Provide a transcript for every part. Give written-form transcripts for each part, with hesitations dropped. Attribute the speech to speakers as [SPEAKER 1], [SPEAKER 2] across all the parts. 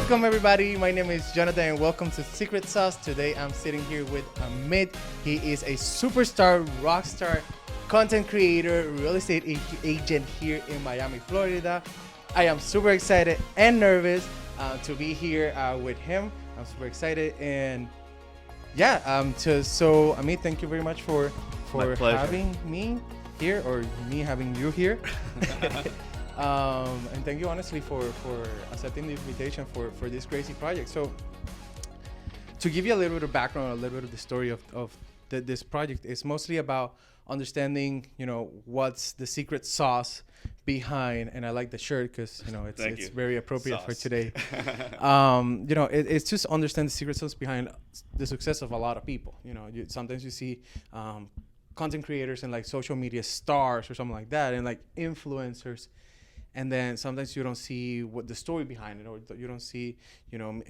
[SPEAKER 1] Welcome, everybody. My name is Jonathan, and welcome to Secret Sauce. Today, I'm sitting here with Amit. He is a superstar, rock star, content creator, real estate agent here in Miami, Florida. I am super excited and nervous to be here with him. I'm super excited, and yeah. So Amit, thank you very much for having me here, or me having you here. And thank you honestly for accepting the invitation for this crazy project. So to give you a little bit of background, a little bit of the story of this project, is mostly about understanding, what's the secret sauce behind, and I like the shirt because, it's very appropriate sauce for today. It's just understand the secret sauce behind the success of a lot of people. Sometimes you see content creators and like social media stars or something like that, and like influencers. And then sometimes you don't see what the story behind it, or you don't see,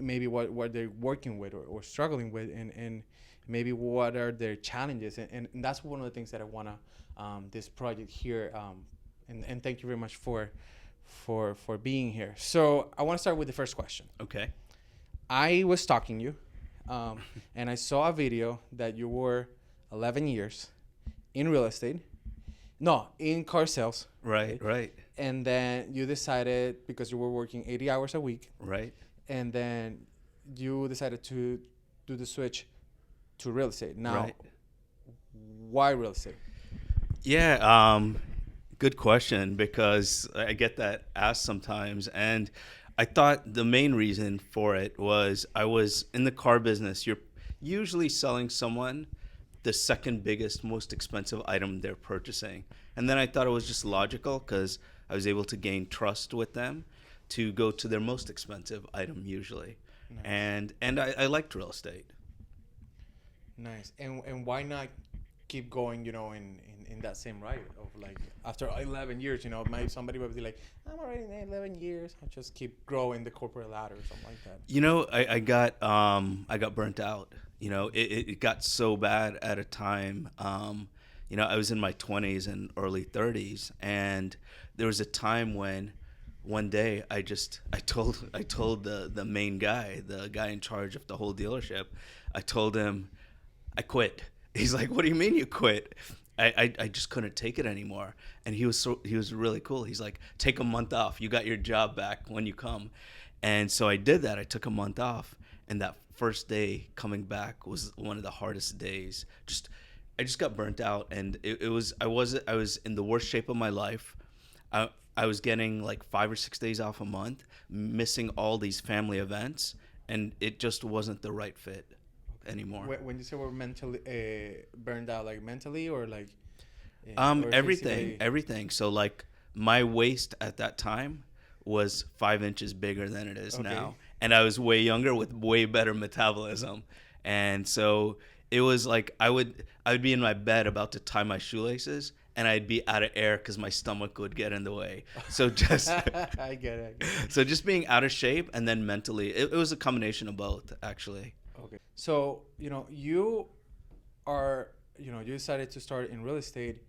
[SPEAKER 1] maybe what they're working with or struggling with, and maybe what are their challenges. And that's one of the things that I want to, this project here. And thank you very much for being here. So I want to start with the first question.
[SPEAKER 2] Okay.
[SPEAKER 1] I was stalking you, and I saw a video that you were 11 years in real estate. No, in car sales.
[SPEAKER 2] Right.
[SPEAKER 1] And then you decided, because you were working 80 hours a week.
[SPEAKER 2] Right.
[SPEAKER 1] And then you decided to do the switch to real estate. Now, why real estate?
[SPEAKER 2] Yeah, good question, because I get that asked sometimes. And I thought the main reason for it was I was in the car business. You're usually selling someone the second biggest, most expensive item they're purchasing. And then I thought it was just logical, because I was able to gain trust with them to go to their most expensive item usually. Nice. And I liked real estate.
[SPEAKER 1] Nice. And why not keep going, in that same ride of like after 11 years, somebody would be like, I'm already in 11 years. I'll just keep growing the corporate ladder or something like that.
[SPEAKER 2] I got burnt out. It got so bad at a time. I was in my 20s and early 30s, and there was a time when one day I told the main guy, the guy in charge of the whole dealership, I told him I quit. He's like, what do you mean you quit? I just couldn't take it anymore. And he was really cool. He's like, take a month off. You got your job back when you come. And so I did that. I took a month off, and that first day coming back was one of the hardest days. I just got burnt out, and I was in the worst shape of my life. I was getting like 5 or 6 days off a month, missing all these family events, and it just wasn't the right fit anymore.
[SPEAKER 1] When you say we're mentally burned out, like mentally or like
[SPEAKER 2] everything. So like my waist at that time was 5 inches bigger than it is now, and I was way younger with way better metabolism, and so it was like I would be in my bed about to tie my shoelaces, and I'd be out of air because my stomach would get in the way. So just
[SPEAKER 1] I get it.
[SPEAKER 2] So just being out of shape, and then mentally, it was a combination of both, actually.
[SPEAKER 1] Okay. So you are you decided to start in real estate,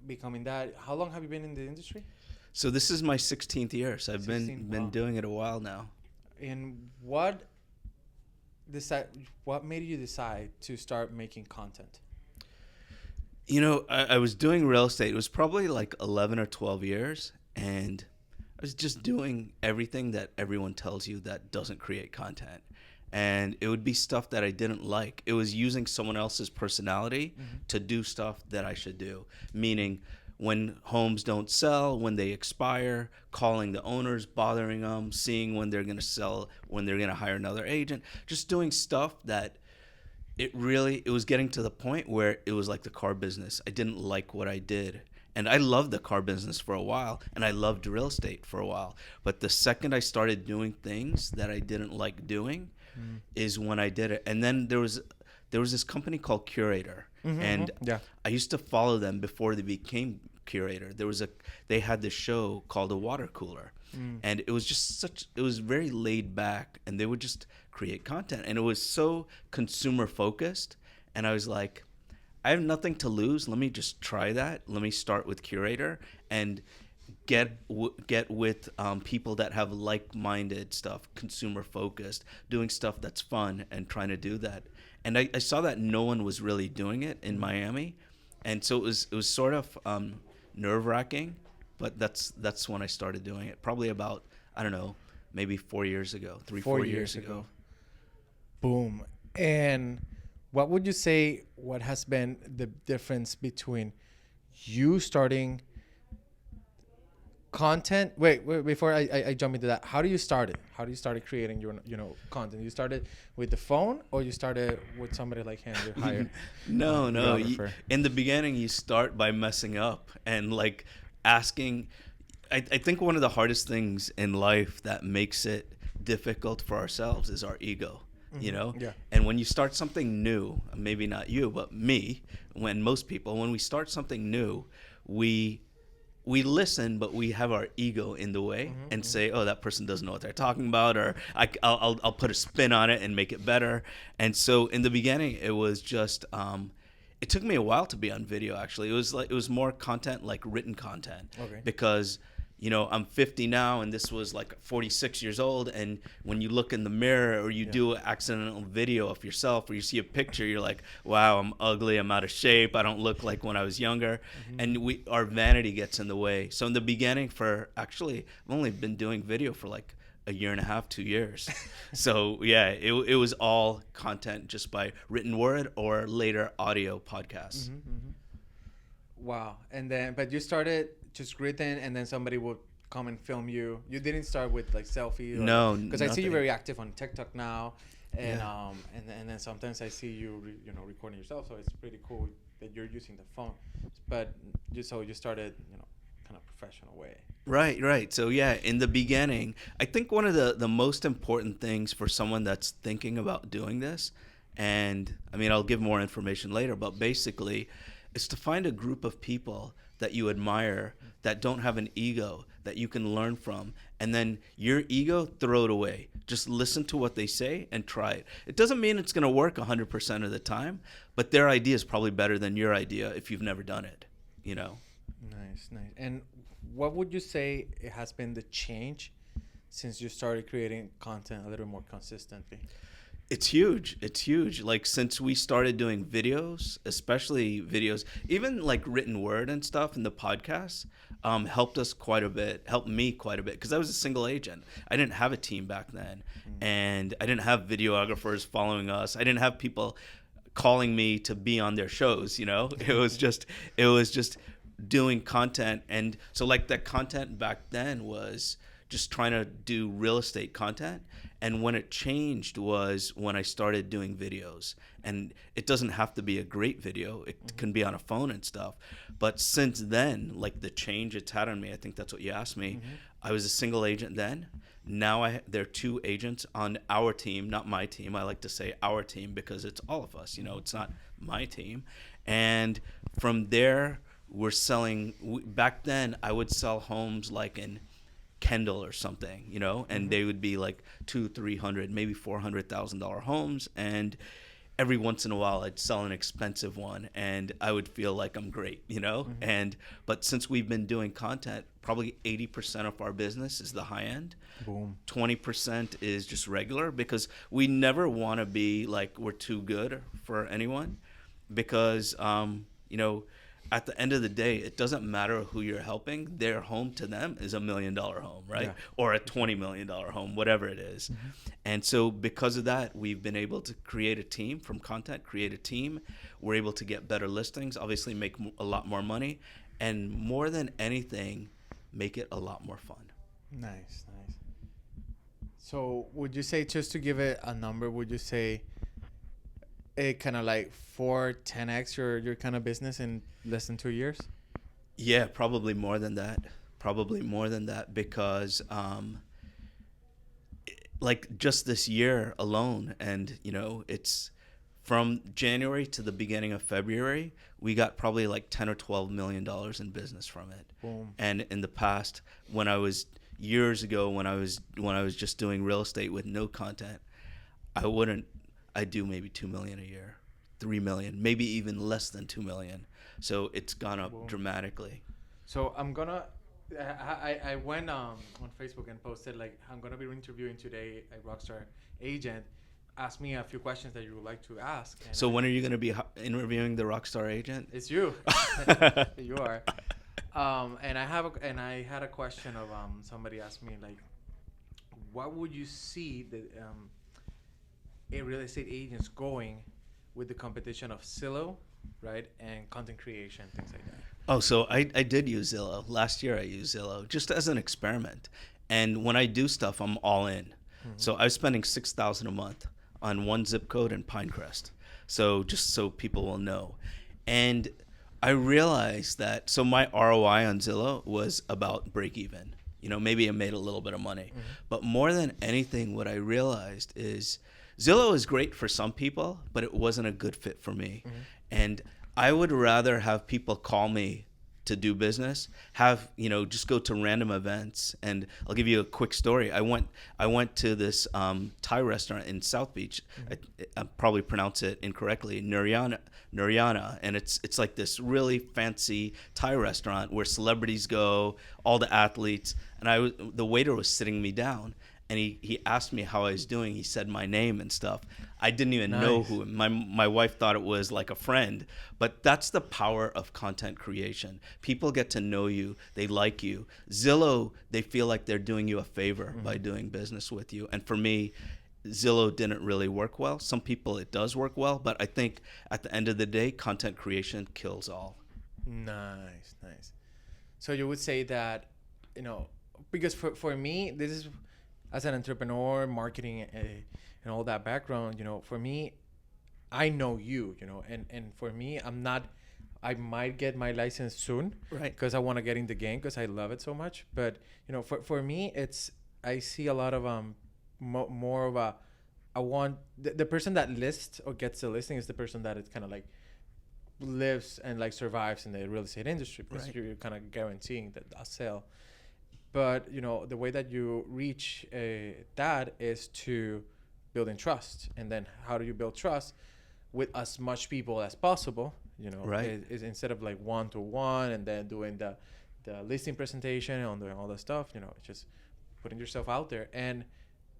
[SPEAKER 1] becoming that. How long have you been in the industry?
[SPEAKER 2] So this is my 16th year. So I've been doing it a while now.
[SPEAKER 1] And what made you decide to start making content?
[SPEAKER 2] I was doing real estate. It was probably like 11 or 12 years, and I was just doing everything that everyone tells you that doesn't create content. And it would be stuff that I didn't like. It was using someone else's personality to do stuff that I should do, meaning when homes don't sell, when they expire, calling the owners, bothering them, seeing when they're going to sell, when they're going to hire another agent, just doing stuff that it was getting to the point where it was like the car business. I didn't like what I did. And I loved the car business for a while, and I loved real estate for a while. But the second I started doing things that I didn't like doing is when I did it. And then there was this company called Curator. And I used to follow them before they became Curator. They had this show called The Water Cooler. And it was it was very laid back, and they would just create content, and it was so consumer focused. And I was like, I have nothing to lose. Let me just try that. Let me start with Curator and get with people that have like-minded stuff, consumer focused, doing stuff that's fun and trying to do that. And I saw that no one was really doing it in Miami, and so it was sort of nerve-wracking, but that's when I started doing it. Probably about, I don't know, maybe 4 years ago, 4 years ago.
[SPEAKER 1] Boom. And what would you say, what has been the difference between you starting content? Wait, before I jump into that, how do you start it? How do you start creating your content? You started with the phone, or you started with somebody like him you hired?
[SPEAKER 2] No, no.
[SPEAKER 1] videographer?
[SPEAKER 2] In the beginning, you start by messing up and like asking. I think one of the hardest things in life that makes it difficult for ourselves is our ego. You know?
[SPEAKER 1] Yeah.
[SPEAKER 2] And when you start something new, maybe not you, but me, when most people, when we start something new, we listen, but we have our ego in the way and say, oh, that person doesn't know what they're talking about, or I'll put a spin on it and make it better. And so in the beginning, it was just, it took me a while to be on video, actually. It was more content, like written content.
[SPEAKER 1] Okay.
[SPEAKER 2] Because, I'm 50 now, and this was like 46 years old. And when you look in the mirror or you do an accidental video of yourself, or you see a picture, you're like, wow, I'm ugly, I'm out of shape, I don't look like when I was younger. And our vanity gets in the way. So in the beginning, I've only been doing video for like a year and a half, 2 years. So yeah, it was all content just by written word or later audio podcasts.
[SPEAKER 1] Wow. And then, but you started just written, and then somebody would come and film you. You didn't start with like selfies.
[SPEAKER 2] No,
[SPEAKER 1] because I see you
[SPEAKER 2] nothing.
[SPEAKER 1] very active on TikTok now, and
[SPEAKER 2] Yeah.
[SPEAKER 1] and then sometimes I see you recording yourself. So it's pretty cool that you're using the phone. But you started kind of professional way.
[SPEAKER 2] Right. So yeah, in the beginning, I think one of the most important things for someone that's thinking about doing this, and I mean, I'll give more information later, but basically, is to find a group of people that you admire, that don't have an ego, that you can learn from, and then your ego, throw it away. Just listen to what they say and try it. It doesn't mean it's going to work 100% of the time, but their idea is probably better than your idea if you've never done it,
[SPEAKER 1] Nice. And what would you say it has been the change since you started creating content a little more consistently?
[SPEAKER 2] It's huge. Like, since we started doing videos, especially videos, even like written word and stuff in the podcast, helped me quite a bit, because I was a single agent. I didn't have a team back then, and I didn't have videographers following us. I didn't have people calling me to be on their shows. It was just doing content. And so like that content back then was just trying to do real estate content. And when it changed was when I started doing videos. And it doesn't have to be a great video. It can be on a phone and stuff. But since then, like the change it's had on me, I think that's what you asked me. I was a single agent then. Now there are two agents on our team, not my team. I like to say our team because it's all of us. It's not my team. And from there, we're selling. Back then, I would sell homes like in Kendall or something, and they would be like $200,000, $300,000, maybe $400,000 homes. And every once in a while, I'd sell an expensive one, and I would feel like I'm great, but since we've been doing content, probably 80% of our business is the high end.
[SPEAKER 1] Boom.
[SPEAKER 2] 20% is just regular, because we never want to be like we're too good for anyone, because at the end of the day, it doesn't matter who you're helping. Their home to them is $1 million home, right?
[SPEAKER 1] Yeah.
[SPEAKER 2] Or a $20 million home, whatever it is. And so because of that, we've been able to create a team from content, create a team. We're able to get better listings, obviously make a lot more money, and more than anything, make it a lot more fun.
[SPEAKER 1] Nice. So would you say, just to give it a number, would you say it kind of like 10x your kind of business in less than 2 years?
[SPEAKER 2] Yeah, probably more than that, because like just this year alone, and it's from January to the beginning of February, we got probably like 10 or 12 million dollars in business from it.
[SPEAKER 1] Boom.
[SPEAKER 2] And in the past, years ago, when I was just doing real estate with no content, I'd do maybe 2 million a year, 3 million, maybe even less than 2 million. So it's gone up dramatically.
[SPEAKER 1] So I'm gonna I went on Facebook and posted like I'm gonna be interviewing today a rockstar agent. Ask me a few questions that you would like to ask. And
[SPEAKER 2] So when are you going to be interviewing the Rockstar agent?
[SPEAKER 1] it's you. You are. And I had a question of somebody asked me like, what would you see the a real estate agents going with the competition of Zillow, right, and content creation, things like that.
[SPEAKER 2] Oh, so I did use Zillow. Last year I used Zillow just as an experiment. And when I do stuff, I'm all in. So I was spending $6,000 a month on one zip code in Pinecrest. So just so people will know. And I realized that, so my ROI on Zillow was about break even. You know, maybe I made a little bit of money. But more than anything, what I realized is Zillow is great for some people, but it wasn't a good fit for me. And I would rather have people call me to do business, have, you know, just go to random events. And I'll give you a quick story. I went to this Thai restaurant in South Beach. I probably pronounce it incorrectly, Nuriana, and it's like this really fancy Thai restaurant where celebrities go, all the athletes. And the waiter was sitting me down, and he asked me how I was doing. He said my name and stuff. I didn't even know who. My wife thought it was like a friend. But that's the power of content creation. People get to know you. They like you. Zillow, they feel like they're doing you a favor by doing business with you. And for me, Zillow didn't really work well. Some people it does work well. But I think at the end of the day, content creation kills all.
[SPEAKER 1] Nice, nice. So you would say that, you know, because for me, this is, as an entrepreneur, marketing, and all that background, you know, for me, I know you, you know, and for me, I might get my license soon,
[SPEAKER 2] Right.
[SPEAKER 1] because I want to get in the game because I love it so much. But, you know, for me, I see a lot of more of I want the person that lists or gets the listing is the person that is kind of like lives and like survives in the real estate industry, because
[SPEAKER 2] Right.
[SPEAKER 1] you're kind of guaranteeing that a sale. But, you know, the way that you reach that is to building trust. And then how do you build trust with as much people as possible? You know,
[SPEAKER 2] Right.
[SPEAKER 1] is instead of like one-to-one and then doing the listing presentation and doing all that stuff, you know, it's just putting yourself out there. And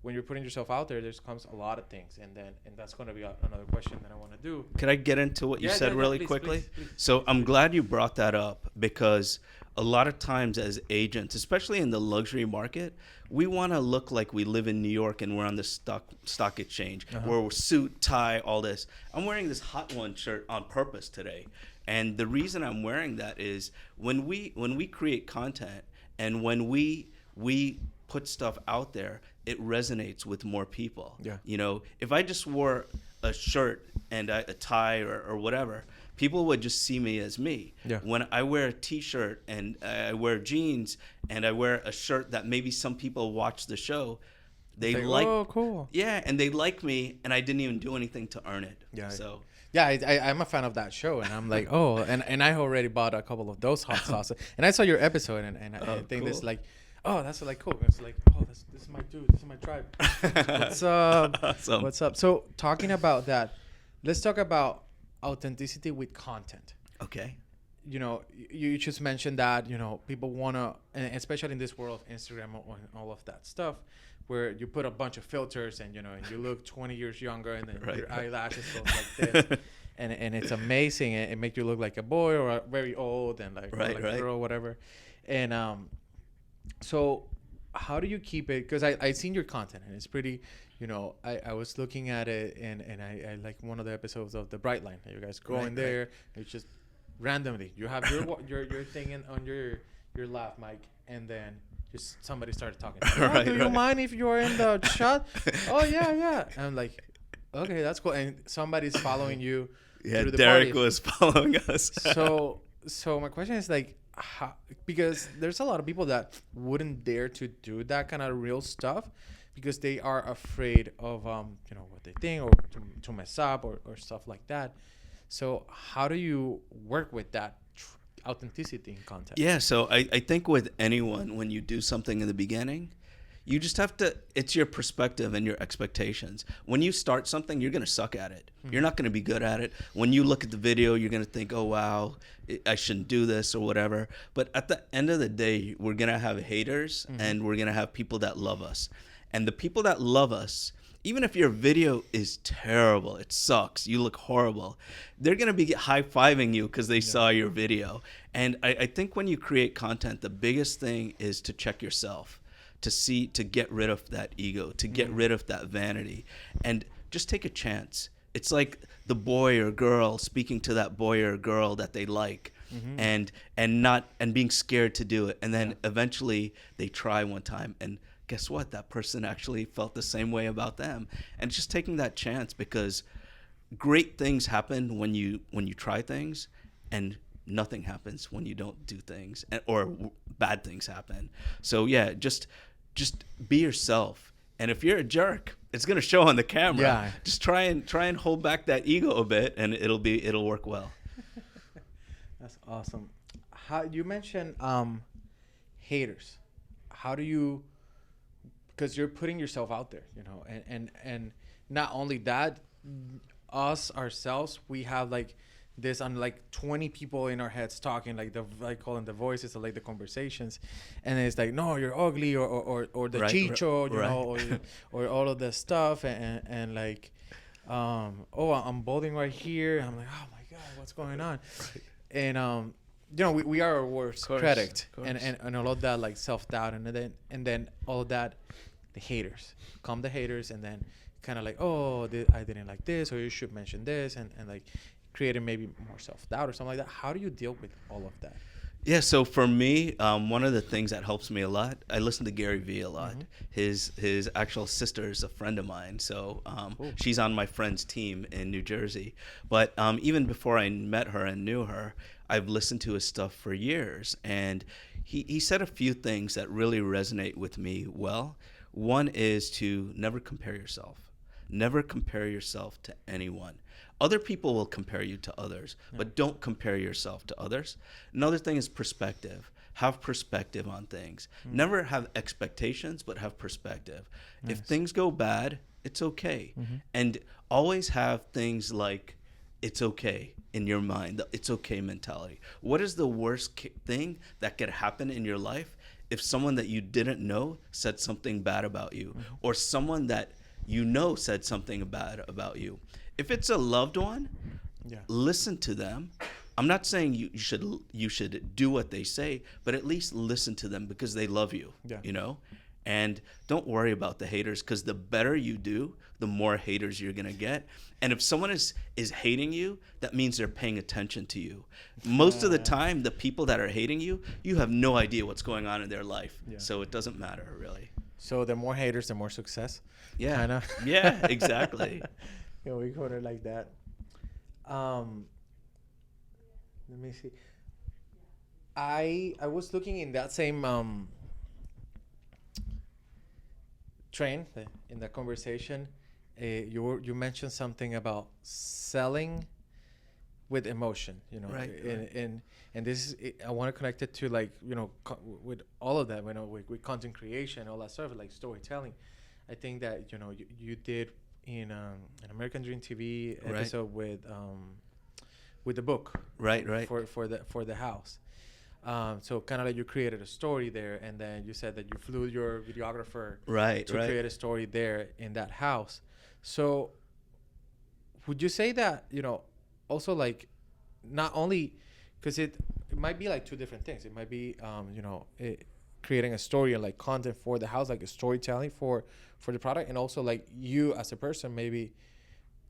[SPEAKER 1] when you're putting yourself out there, comes a lot of things. And that's going to be another question that I want to do.
[SPEAKER 2] Could I get into what you said really
[SPEAKER 1] please,
[SPEAKER 2] quickly?
[SPEAKER 1] please,
[SPEAKER 2] So I'm glad you brought that up, because a lot of times as agents, especially in the luxury market, we want to look like we live in New York and we're on the stock exchange, where we're suit, tie, all this. I'm wearing this Hot One shirt on purpose today. And the reason I'm wearing that is when we create content and when we put stuff out there, it resonates with more people.
[SPEAKER 1] Yeah.
[SPEAKER 2] You know, if I just wore a shirt and a tie or whatever, people would just see me as me.
[SPEAKER 1] Yeah.
[SPEAKER 2] When I wear a t-shirt and I wear jeans and I wear a shirt that maybe some people watch the show, they like,
[SPEAKER 1] oh, cool.
[SPEAKER 2] yeah, and they like me, and I didn't even do anything to earn it.
[SPEAKER 1] Yeah.
[SPEAKER 2] So
[SPEAKER 1] Yeah, I'm a fan of that show, and I'm like, oh, and I already bought a couple of those hot sauces, and I saw your episode, and I think this
[SPEAKER 2] cool.
[SPEAKER 1] like, oh, that's like cool. It's like, oh, this is my dude, this is my tribe. What's up?
[SPEAKER 2] Awesome.
[SPEAKER 1] What's up? So talking about that, let's talk about authenticity with content.
[SPEAKER 2] Okay.
[SPEAKER 1] You know, you just mentioned that, you know, people wanna, and especially in this world of Instagram and all of that stuff, where you put a bunch of filters and, you know, and you look 20 years younger, and then
[SPEAKER 2] Right.
[SPEAKER 1] your eyelashes go like this, and it's amazing. It makes you look like a boy or very old, and like,
[SPEAKER 2] Right,
[SPEAKER 1] or like
[SPEAKER 2] right.
[SPEAKER 1] a girl, whatever. And so how do you keep it? Because I seen your content, and it's pretty, you know, I was looking at it, and I like one of the episodes of the Bright Line. You guys go
[SPEAKER 2] Right,
[SPEAKER 1] in there, it's just randomly you have your thing on your lap mic, and then just somebody started talking. Oh,
[SPEAKER 2] Right,
[SPEAKER 1] do you
[SPEAKER 2] right.
[SPEAKER 1] mind if you're in the shot? Oh yeah. And I'm like, okay, that's cool. And somebody's following you.
[SPEAKER 2] Yeah,
[SPEAKER 1] through the
[SPEAKER 2] Derek
[SPEAKER 1] party.
[SPEAKER 2] was following us.
[SPEAKER 1] So my question is like, how, because there's a lot of people that wouldn't dare to do that kind of real stuff because they are afraid of you know, what they think, or to mess up, or stuff like that. So how do you work with that authenticity in content?
[SPEAKER 2] Yeah, so I think with anyone, when you do something in the beginning, You just have to, it's your perspective and your expectations. When you start something, you're going to suck at it. You're not going to be good at it. When you look at the video, you're going to think, oh, wow, I shouldn't do this or whatever. But at the end of the day, we're going to have haters and we're going to have people that love us. And the people that love us, even if your video is terrible, it sucks, you look horrible, they're going to be high-fiving you because they saw your video. And I think when you create content, the biggest thing is to check yourself, to get rid of that ego, to get rid of that vanity, and just take a chance. It's like the boy or girl speaking to that boy or girl that they like, and being scared to do it. And then eventually they try one time, and guess what? That person actually felt the same way about them. And just taking that chance, because great things happen when you try things, and nothing happens when you don't do things, or bad things happen. So yeah, just be yourself. And if you're a jerk, it's gonna show on the camera.
[SPEAKER 1] Yeah.
[SPEAKER 2] Just try and hold back that ego a bit, and it'll work well.
[SPEAKER 1] That's awesome. How you mentioned haters? How do you? Because you're putting yourself out there, you know, and not only that, us ourselves, we have like this on like 20 people in our heads talking, like I call them the voices, or like the conversations, and it's like, no, you're ugly, or the chicho, you know, or all of the stuff, and like, oh, I'm balding right here. I'm like, oh my god, what's going on? And you know, we are our worst critic, and all of that, like self-doubt, and then all of that, the haters, the haters, and then kind of like, oh, I didn't like this, or you should mention this, and like creating maybe more self-doubt or something like that. How do you deal with all of that?
[SPEAKER 2] Yeah, so for me, one of the things that helps me a lot, I listen to Gary Vee a lot. His actual sister is a friend of mine, so she's on my friend's team in New Jersey. But even before I met her and knew her, I've listened to his stuff for years, and he said a few things that really resonate with me well. One is to never compare yourself. Never compare yourself to anyone. Other people will compare you to others, but don't compare yourself to others. Another thing is perspective. Have perspective on things. Never have expectations, but have perspective. If things go bad, it's okay. And always have things like, it's okay in your mind, the it's okay mentality. What is the worst thing that could happen in your life if someone that you didn't know said something bad about you, or someone that you know said something bad about you? If it's a loved one, listen to them. I'm not saying you should do what they say, but at least listen to them, because they love you, you know? And don't worry about the haters, because the better you do, the more haters you're going to get. And if someone is hating you, that means they're paying attention to you. Most of the time, the people that are hating you, you have no idea what's going on in their life. So it doesn't matter, really.
[SPEAKER 1] So the more haters, the more success.
[SPEAKER 2] Yeah.
[SPEAKER 1] Kinda.
[SPEAKER 2] Yeah, exactly.
[SPEAKER 1] Yeah, we call it like that. Let me see. I was looking in that same train in that conversation. You mentioned something about selling with emotion, you know,
[SPEAKER 2] Right.
[SPEAKER 1] And this is, I want to connect it to, like, you know, with all of that, you know, with content creation, all that stuff, like storytelling. I think that, you know, you did in an American Dream TV episode with the book,
[SPEAKER 2] Right.
[SPEAKER 1] for the house. So kind of like you created a story there, and then you said that you flew your videographer to create a story there in that house. So would you say that, you know, also, like, not only, because it might be like two different things. It might be, you know, creating a story and like content for the house, like a storytelling for the product, and also like you as a person maybe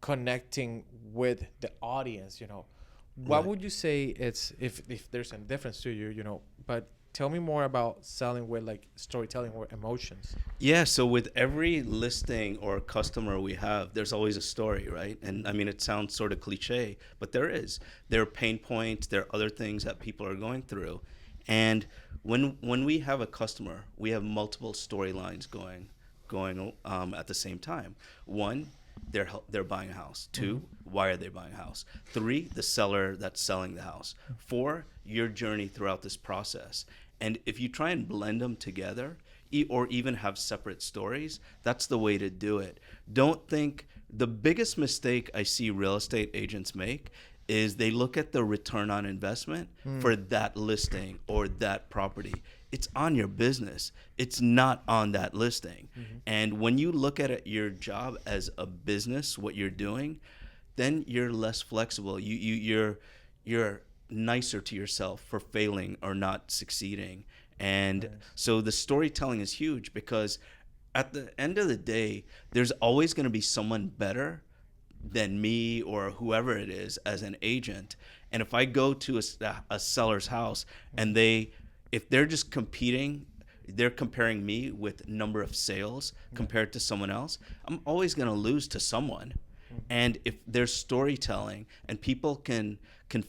[SPEAKER 1] connecting with the audience, you know. What would you say it's, if there's a difference to you, you know, but tell me more about selling with like storytelling or emotions.
[SPEAKER 2] Yeah, so with every listing or customer we have, there's always a story, right? And I mean, it sounds sort of cliche, but there is. There are pain points, there are other things that people are going through. And when we have a customer, we have multiple storylines going at the same time. One, they're buying a house. Two, why are they buying a house? Three, the seller that's selling the house. Four, your journey throughout this process. And if you try and blend them together, or even have separate stories, that's the way to do it. Don't think the biggest mistake I see real estate agents make is they look at the return on investment for that listing or that property. It's on your business. It's not on that listing. And when you look at it, your job as a business, what you're doing, then you're less flexible. You're nicer to yourself for failing or not succeeding. And so the storytelling is huge, because at the end of the day, there's always going to be someone better than me or whoever it is as an agent. And if I go to a seller's house and if they're just competing, they're comparing me with number of sales compared to someone else, I'm always going to lose to someone. And if there's storytelling and people can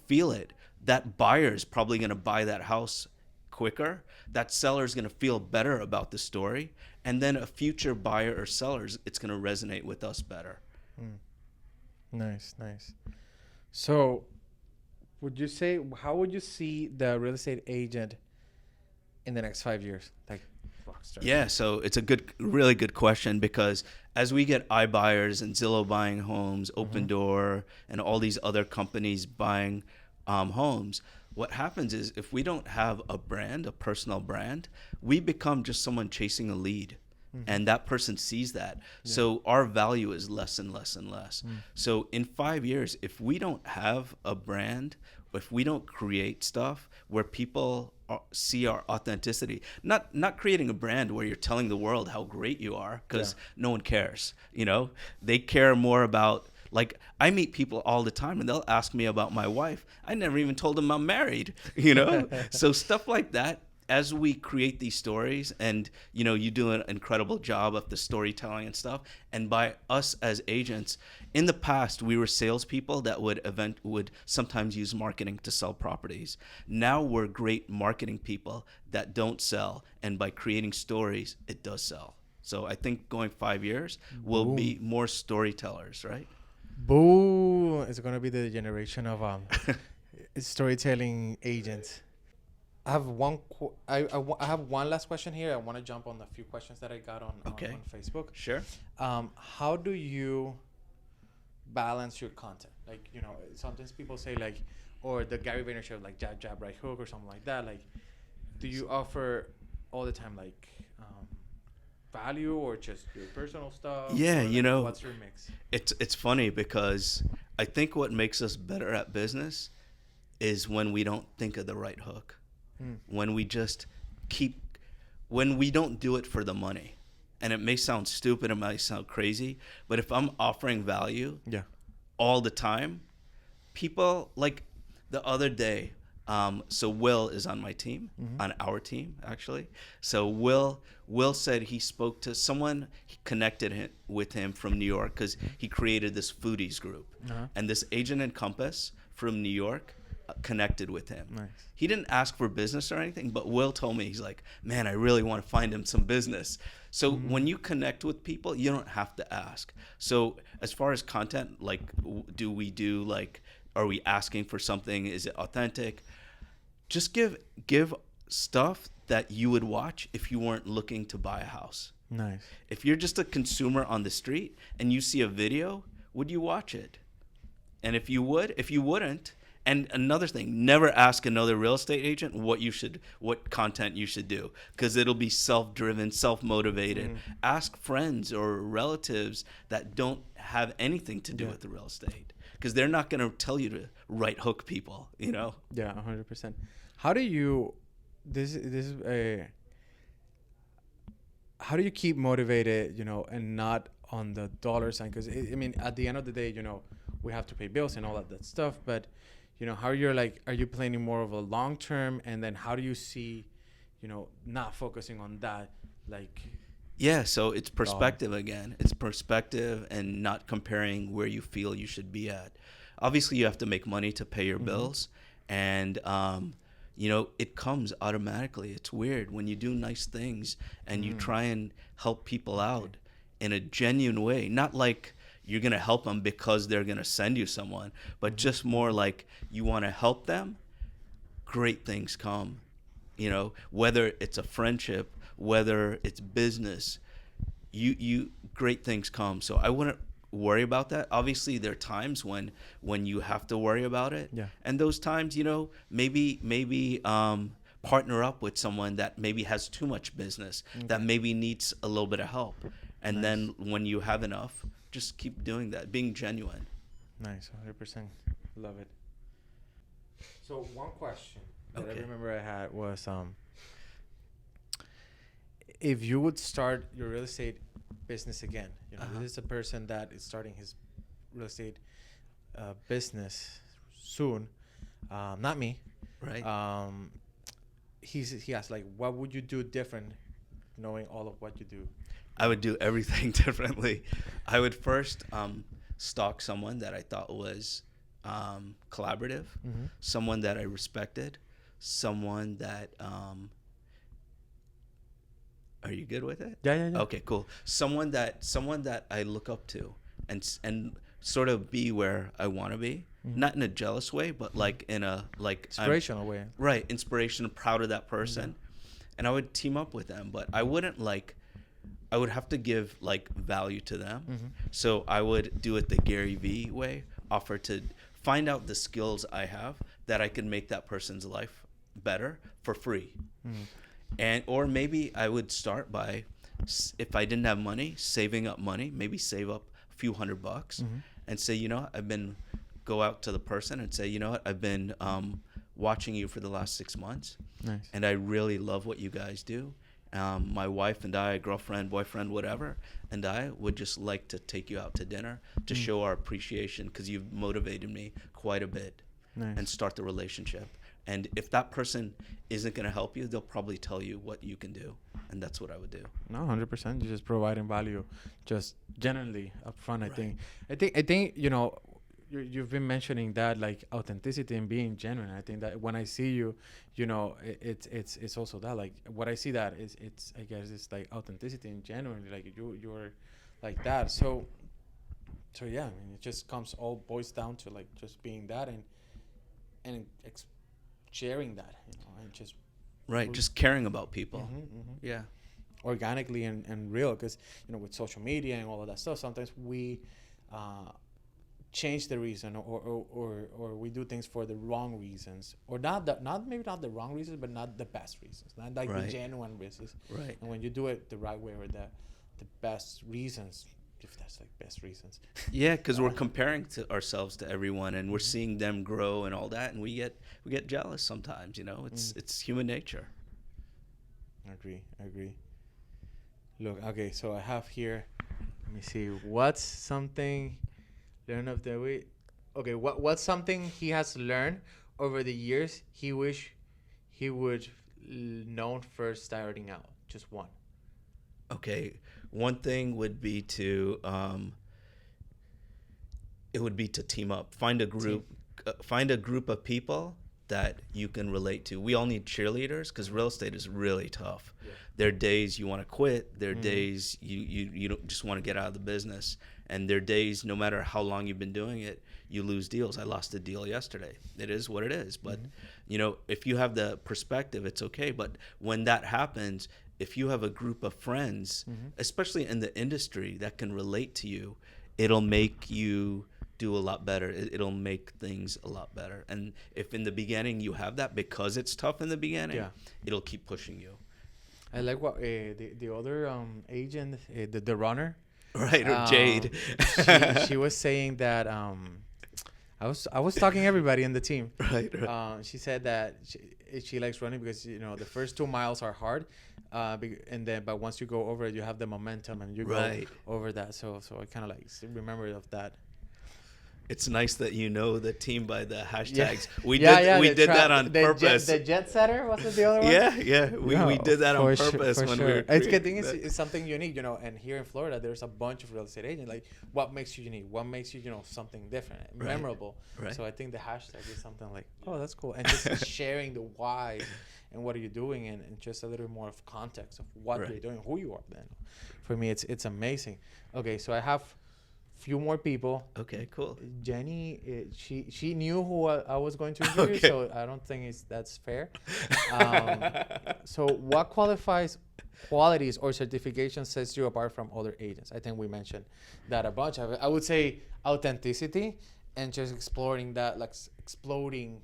[SPEAKER 2] feel it, that buyer is probably going to buy that house quicker. That seller is going to feel better about the story, and then a future buyer or sellers, it's going to resonate with us better.
[SPEAKER 1] Nice. So how would you see the real estate agent in the next 5 years? Like, rockstar.
[SPEAKER 2] Yeah, so it's a really good question, because as we get iBuyers and Zillow buying homes, Open Door, and all these other companies buying homes, what happens is if we don't have a brand, a personal brand, we become just someone chasing a lead. And that person sees that. So our value is less and less and less. So in 5 years, if we don't have a brand, if we don't create stuff where people see our authenticity, not creating a brand where you're telling the world how great you are, because no one cares. They care more about, like, I meet people all the time and they'll ask me about my wife. I never even told them I'm married, So stuff like that. As we create these stories, and you do an incredible job of the storytelling and stuff, and by us as agents, in the past we were salespeople that would sometimes use marketing to sell properties. Now we're great marketing people that don't sell, and by creating stories, it does sell. So I think going 5 years, we'll be more storytellers, right?
[SPEAKER 1] Boo! It's gonna be the generation of storytelling agents. I have I have one last question here. I want to jump on a few questions that I got on Facebook.
[SPEAKER 2] Sure.
[SPEAKER 1] How do you balance your content? Like, sometimes people say, like, or the Gary Vaynerchuk, like, jab, jab, right hook, or something like that. Like, do you offer all the time, like, value, or just your personal stuff?
[SPEAKER 2] Yeah,
[SPEAKER 1] like, what's your mix?
[SPEAKER 2] It's funny, because I think what makes us better at business is when we don't think of the right hook. When we just when we don't do it for the money. And it may sound stupid, it might sound crazy, but if I'm offering value all the time, people, like the other day, so Will is on my team, on our team, actually. So Will said he spoke to someone, he connected with him from New York, because he created this foodies group. And this agent in Compass from New York connected with him.
[SPEAKER 1] Nice.
[SPEAKER 2] He didn't ask for business or anything, but Will told me, he's like, man, I really want to find him some business. So when you connect with people, you don't have to ask. So as far as content, like, are we asking for something? Is it authentic? Just give stuff that you would watch if you weren't looking to buy a house.
[SPEAKER 1] Nice.
[SPEAKER 2] If you're just a consumer on the street and you see a video, would you watch it? And if you wouldn't, and another thing, never ask another real estate agent what content you should do, because it'll be self-driven, self-motivated. Ask friends or relatives that don't have anything to do with the real estate, because they're not going to tell you to right hook people, Yeah,
[SPEAKER 1] 100%. How do you how do you keep motivated, and not on the dollar sign? Because at the end of the day, we have to pay bills and all that stuff, but how are you planning more of a long term, and then how do you see, not focusing on that, like?
[SPEAKER 2] Yeah, so it's perspective again. It's perspective, and not comparing where you feel you should be at. Obviously, you have to make money to pay your bills, and it comes automatically. It's weird when you do nice things and you try and help people out in a genuine way, not like you're going to help them because they're going to send you someone, but just more like you want to help them, great things come. you know, whether it's a friendship, whether it's business, you great things come. So I wouldn't worry about that. Obviously there are times when you have to worry about it.
[SPEAKER 1] Yeah.
[SPEAKER 2] And those times, you know, maybe partner up with someone that maybe has too much business, that maybe needs a little bit of help. And then when you have enough, just keep doing that, being genuine.
[SPEAKER 1] Nice, 100%. Love it. So one question that I
[SPEAKER 2] Okay.
[SPEAKER 1] remember I had was, if you would start your real estate business again, you know, this is a person that is starting his real estate business soon, not me.
[SPEAKER 2] Right.
[SPEAKER 1] He asked, like, what would you do different, knowing all of what you do?
[SPEAKER 2] I would do everything differently. I would first stalk someone that I thought was collaborative, someone that I respected, someone that are you good with it?
[SPEAKER 1] Yeah.
[SPEAKER 2] Okay, cool. Someone that I look up to, and sort of be where I want to be, not in a jealous way, but like in a
[SPEAKER 1] Inspirational way.
[SPEAKER 2] Right, inspiration, proud of that person, and I would team up with them, but I wouldn't I would have to give like value to them. So I would do it the Gary Vee way, offer to find out the skills I have that I can make that person's life better for free. And or maybe I would start by, if I didn't have money, saving up money, maybe save up a few $100 and say, you know, go out to the person and say, you know what, I've been watching you for the last 6 months.
[SPEAKER 1] Nice.
[SPEAKER 2] And I really love what you guys do. My wife and I, girlfriend, boyfriend, whatever, and I would just like to take you out to dinner to show our appreciation, because you've motivated me quite a bit.
[SPEAKER 1] Nice.
[SPEAKER 2] And start the relationship. And if that person isn't going to help you, they'll probably tell you what you can do. And that's what I would do.
[SPEAKER 1] No, 100%. You're just providing value, just generally upfront.
[SPEAKER 2] Right.
[SPEAKER 1] I think you know, you've been mentioning that, like, authenticity and being genuine. I think that when I see you, you know, it's also that, like, what I see that is, it's, I guess it's like authenticity and genuine, like you're like that. So yeah, I mean, it just boils down to like just being that and sharing that, you know, and just
[SPEAKER 2] Right, just caring about people. Yeah.
[SPEAKER 1] organically and real, because, you know, with social media and all of that stuff, sometimes we change the reason, or we do things for the wrong reasons, or maybe not the wrong reasons, but not the best reasons, not like the genuine reasons.
[SPEAKER 2] Right.
[SPEAKER 1] And when you do it the right way, or the best reasons, if that's like best reasons.
[SPEAKER 2] Yeah, because we're comparing to ourselves to everyone, and we're seeing them grow and all that, and we get jealous sometimes. You know, it's human nature.
[SPEAKER 1] I agree. Look, okay, so I have here, let me see, what's something learn of the way. Okay, what's something he has learned over the years he wish he would known first starting out? Just one.
[SPEAKER 2] Okay, one thing would be to it would be to team up, find a group of people that you can relate to. We all need cheerleaders, because real estate is really tough. Yeah. There are days you want to quit. There are days you don't just want to get out of the business. And there are days, no matter how long you've been doing it, you lose deals. I lost a deal yesterday. It is what it is. But, you know, if you have the perspective, it's okay. But when that happens, if you have a group of friends, especially in the industry, that can relate to you, it'll make you do a lot better. It'll make things a lot better. And if in the beginning you have that, because it's tough in the beginning, it'll keep pushing you.
[SPEAKER 1] I like what the other agent, the runner,
[SPEAKER 2] right, or Jade.
[SPEAKER 1] she was saying that I was talking to everybody in the team.
[SPEAKER 2] Right.
[SPEAKER 1] She said that she likes running because, you know, the first 2 miles are hard, but once you go over it, you have the momentum and you go over that. So I kind of like remember of that.
[SPEAKER 2] It's nice that you know the team by the hashtags.
[SPEAKER 1] We
[SPEAKER 2] did that on purpose.
[SPEAKER 1] The jet setter, wasn't the other one?
[SPEAKER 2] Yeah. We did that on purpose when we were.
[SPEAKER 1] It's good thing it's something unique, you know. And here in Florida, there's a bunch of real estate agents. Like, what makes you unique? What makes you, you know, something different, memorable?
[SPEAKER 2] Right.
[SPEAKER 1] So I think the hashtag is something like, oh, that's cool, and just sharing the why and what are you doing, and just a little more of context of what you're doing, who you are. Then, for me, it's amazing. Okay, so I have
[SPEAKER 3] few more people.
[SPEAKER 2] Okay, cool.
[SPEAKER 3] Jenny, she knew who I was going to interview,
[SPEAKER 2] Okay.
[SPEAKER 3] so I don't think that's fair. Um, so what qualities or certification sets you apart from other agents? I think we mentioned that a bunch of it. I would say authenticity and just exploring that, like exploding,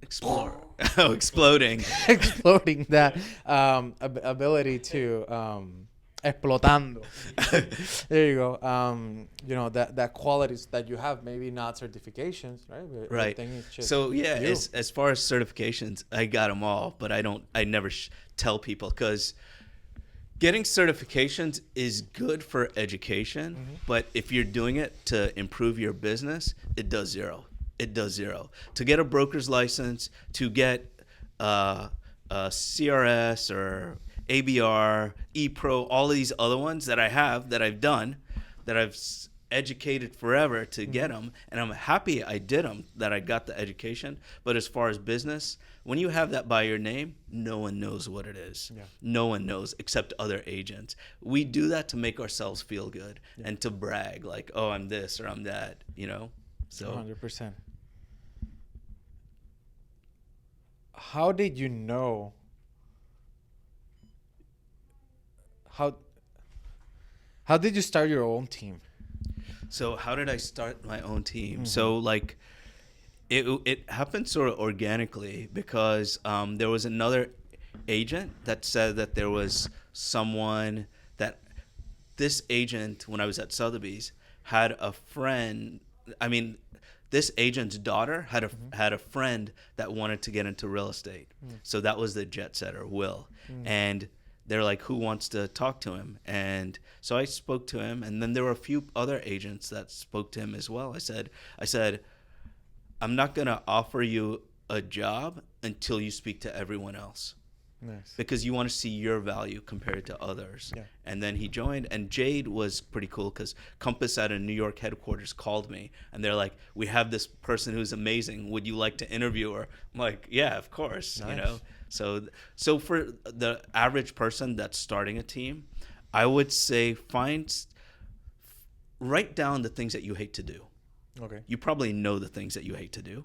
[SPEAKER 2] Explore. Oh, exploding.
[SPEAKER 3] exploding that ability to explotando. There you go. You know that qualities that you have, maybe not certifications, right? But
[SPEAKER 2] Right.
[SPEAKER 3] everything is just
[SPEAKER 2] So yeah,
[SPEAKER 3] you.
[SPEAKER 2] as far as certifications, I got them all, but I never tell people because getting certifications is good for education, but if you're doing it to improve your business, it does zero. It does zero. To get a broker's license, to get a CRS or ABR, ePro, all of these other ones that I have, that I've done, that I've educated forever to get them, and I'm happy I did them, that I got the education. But as far as business, when you have that by your name, no one knows what it is.
[SPEAKER 3] Yeah.
[SPEAKER 2] No one knows except other agents. We do that to make ourselves feel good and to brag, like, oh, I'm this or I'm that, you know? So
[SPEAKER 3] 100%. How did you know? How how did you start your own team?
[SPEAKER 2] So how did I start my own team? So like it happened sort of organically because there was another agent that said that there was someone that this agent, when I was at Sotheby's, had a friend. I mean, this agent's daughter had a friend that wanted to get into real estate. So that was the jet setter, Will. And they're like, who wants to talk to him? And so I spoke to him, and then there were a few other agents that spoke to him as well. I said, I'm not gonna offer you a job until you speak to everyone else.
[SPEAKER 3] Nice.
[SPEAKER 2] Because you want to see your value compared to others.
[SPEAKER 3] Yeah.
[SPEAKER 2] And then he joined, and Jade was pretty cool because Compass at a New York headquarters called me, and they're like, we have this person who's amazing. Would you like to interview her? I'm like, yeah, of course.
[SPEAKER 3] Nice.
[SPEAKER 2] You know. So for the average person that's starting a team, I would say write down the things that you hate to do.
[SPEAKER 3] Okay.
[SPEAKER 2] You probably know the things that you hate to do.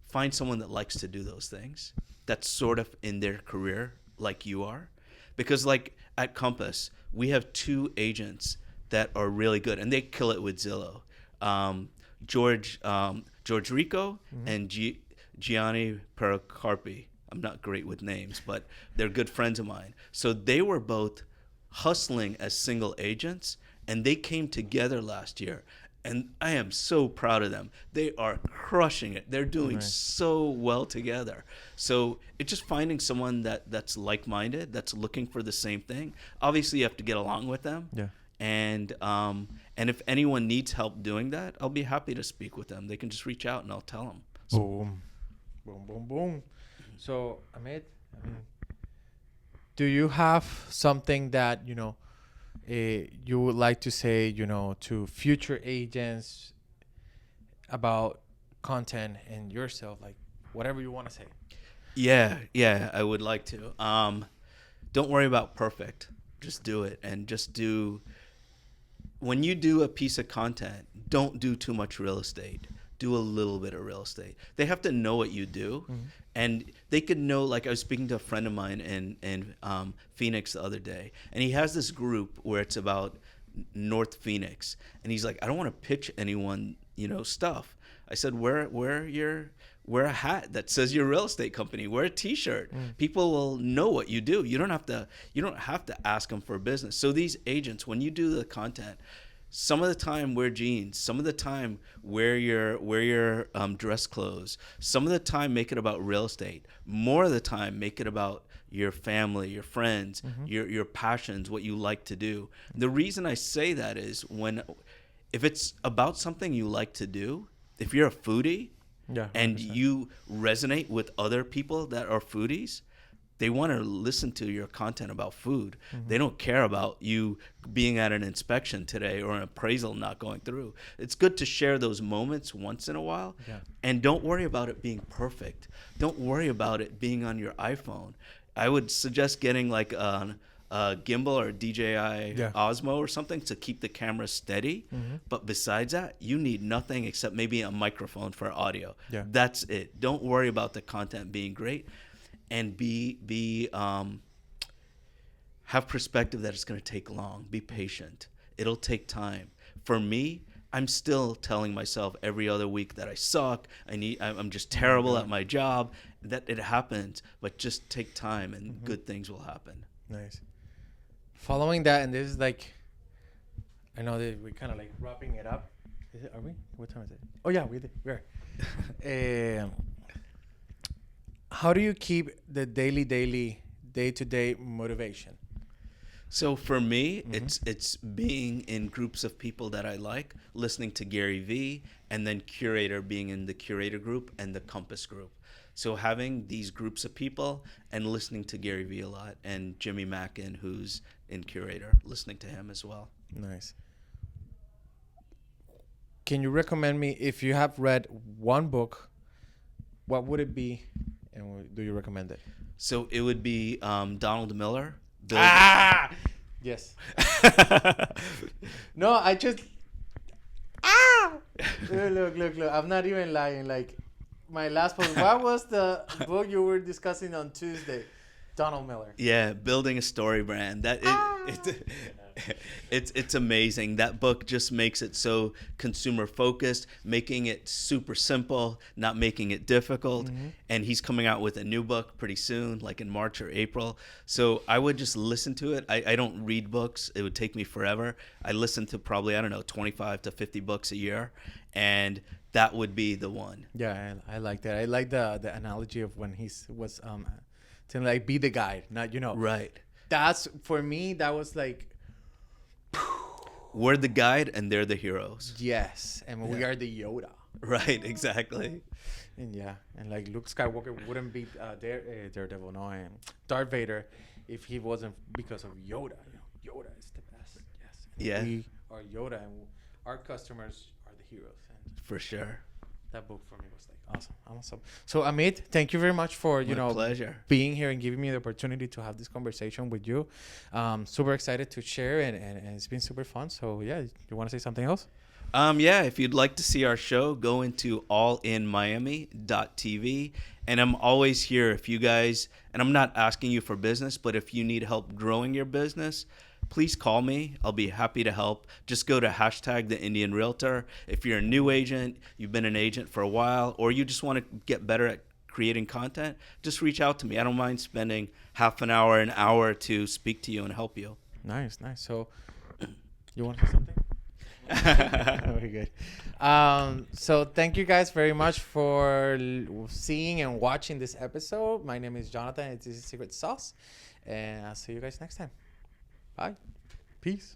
[SPEAKER 2] Find someone that likes to do those things, that's sort of in their career like you are. Because like at Compass, we have two agents that are really good, and they kill it with Zillow. George Rico and Gianni Pericarpi. I'm not great with names, but they're good friends of mine. So they were both hustling as single agents, and they came together last year. And I am so proud of them. They are crushing it. They're doing so well together. So it's just finding someone that's like-minded, that's looking for the same thing. Obviously, you have to get along with them.
[SPEAKER 3] Yeah.
[SPEAKER 2] And if anyone needs help doing that, I'll be happy to speak with them. They can just reach out and I'll tell them.
[SPEAKER 3] Boom, boom, boom, boom. So, Amit, do you have something that you would like to say, to future agents about content and yourself, like whatever you want to say?
[SPEAKER 2] Yeah, I would like to. Don't worry about perfect. Just do it, and just do. When you do a piece of content, don't do too much real estate. Do a little bit of real estate. They have to know what you do, and they could know. Like I was speaking to a friend of mine in Phoenix the other day, and he has this group where it's about North Phoenix, and he's like, I don't want to pitch anyone, stuff. I said, wear a hat that says your real estate company. Wear a T-shirt. People will know what you do. You don't have to ask them for business. So these agents, when you do the content, some of the time wear jeans. Some of the time wear your dress clothes. Some of the time make it about real estate. More of the time make it about your family, your friends, your passions, what you like to do. The reason I say that is if it's about something you like to do, if you're a foodie, and you resonate with other people that are foodies, they want to listen to your content about food. They don't care about you being at an inspection today or an appraisal not going through. It's good to share those moments once in a while.
[SPEAKER 3] Yeah.
[SPEAKER 2] And don't worry about it being perfect. Don't worry about it being on your iPhone. I would suggest getting like a gimbal or DJI
[SPEAKER 1] Yeah.
[SPEAKER 2] Osmo or something to keep the camera steady. But besides that, you need nothing except maybe a microphone for audio.
[SPEAKER 1] Yeah.
[SPEAKER 2] That's it. Don't worry about the content being great, and have perspective that it's going to take long. Be patient. It'll take time. For me, I'm still telling myself every other week that I suck. I'm just terrible at my job. That it happens, but just take time and good things will happen.
[SPEAKER 1] Nice.
[SPEAKER 3] Following that, and this is like, I know that we're kind of like wrapping it up. Is it? Are we? What time is it? Oh yeah, we are. How do you keep the day-to-day motivation?
[SPEAKER 2] So for me, it's being in groups of people that I like, listening to Gary Vee, and then Curator, being in the Curator group and the Compass group. So having these groups of people and listening to Gary Vee a lot, and Jimmy Mackin, who's in Curator, listening to him as well.
[SPEAKER 3] Nice. Can you recommend me, if you have read one book, what would it be, and do you recommend it?
[SPEAKER 2] So it would be Donald Miller.
[SPEAKER 3] Yes. No, I just look. I'm not even lying. Like, my last post. What was the book you were discussing on Tuesday? Donald Miller.
[SPEAKER 2] Yeah, building a story brand. It's amazing. That book just makes it so consumer focused, making it super simple, not making it difficult. And he's coming out with a new book pretty soon, like in March or April. So I would just listen to it. I don't read books. It would take me forever. I listen to probably, 25 to 50 books a year, and that would be the one.
[SPEAKER 3] Yeah, I like that. I like the analogy of when was to like be the guide, not
[SPEAKER 2] Right.
[SPEAKER 3] That's, for me, that was like,
[SPEAKER 2] We're the guide and they're the heroes.
[SPEAKER 3] yes, and we are the Yoda.
[SPEAKER 2] Right, exactly.
[SPEAKER 3] And and like Luke Skywalker wouldn't be Daredevil, no, and Darth Vader if he wasn't because of Yoda. Yoda is the best. Yes. And
[SPEAKER 2] Yeah.
[SPEAKER 3] we are Yoda, and our customers are the heroes. And
[SPEAKER 2] For sure.
[SPEAKER 3] that book for me was like awesome. So Amit, thank you very much for
[SPEAKER 2] My pleasure.
[SPEAKER 3] being here and giving me the opportunity to have this conversation with you. Super excited to share, and it's been super fun. So yeah, you want to say something else?
[SPEAKER 2] Yeah, if you'd like to see our show, go into allinmiami.tv. And I'm always here if you guys, and I'm not asking you for business, but if you need help growing your business, please call me. I'll be happy to help. Just go to #TheIndianRealtor. If you're a new agent, you've been an agent for a while, or you just want to get better at creating content, just reach out to me. I don't mind spending half an hour to speak to you and help you.
[SPEAKER 3] Nice. So you want to say something? Very good. So thank you guys very much for seeing and watching this episode. My name is Jonathan. This is Secret Sauce, and I'll see you guys next time. Bye. Peace.